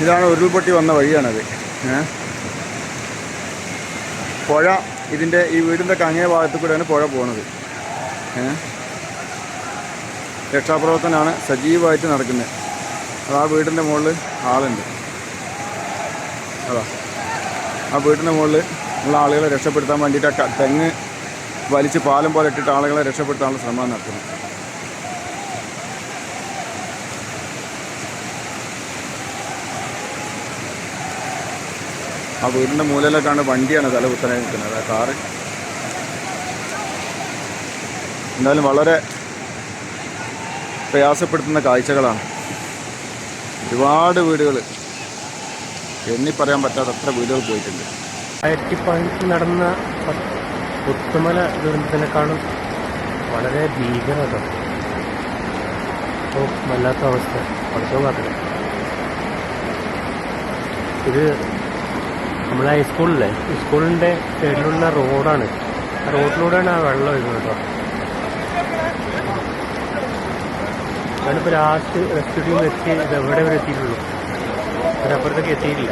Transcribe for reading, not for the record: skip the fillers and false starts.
ഇതാണ് ഉരുൾപൊട്ടി വന്ന വഴിയാണത്. പുഴ ഇതിൻ്റെ ഈ വീടിൻ്റെ അങ്ങേ ഭാഗത്തു കൂടെയാണ് പുഴ പോകുന്നത്. രക്ഷാപ്രവർത്തനമാണ് സജീവമായിട്ട് നടക്കുന്നത്. അത് ആ വീടിൻ്റെ മുകളിൽ ആളുണ്ട്. അതാ ആ വീടിൻ്റെ മുകളിൽ ഉള്ള ആളുകളെ രക്ഷപ്പെടുത്താൻ വേണ്ടിയിട്ട് തെങ്ങ് വലിച്ച് പാലം പോലെ ഇട്ടിട്ട് ആളുകളെ രക്ഷപ്പെടുത്താനുള്ള ശ്രമം നടത്തുന്നു. ആ വീടിൻ്റെ മൂലയിലേക്കാണ് വണ്ടിയാണ് തല കുത്തനെ നിൽക്കുന്നത്. ആ കാറ് എന്തായാലും വളരെ പ്രയാസപ്പെടുത്തുന്ന കാഴ്ചകളാണ്. ഒരുപാട് വീടുകൾ, എണ്ണി പറയാൻ പറ്റാത്ത അത്ര വീടുകൾ പോയിട്ടുണ്ട്. 2015 നടന്ന പുത്തുമല ദുരന്തത്തിനെക്കാളും വളരെ ഭീകരത. അപ്പോൾ വല്ലാത്ത അവസ്ഥ പഠിച്ചോ കാത്തില്ല. ഇത് നമ്മളെ ഹൈസ്കൂളിലെ സ്കൂളിൻ്റെ സൈഡിലുള്ള റോഡാണ്. ആ റോഡിലൂടെയാണ് ആ വെള്ളം ഒഴുകുന്നത് കേട്ടോ. ഞാനിപ്പോൾ ലാസ്റ്റ് റെസ്ക്യൂ ടീം എത്തി, ഇത് എവിടെ വരെ എത്തിയിട്ടുള്ളൂ, അതിനപ്പുറത്തേക്ക് എത്തിയിട്ടില്ല.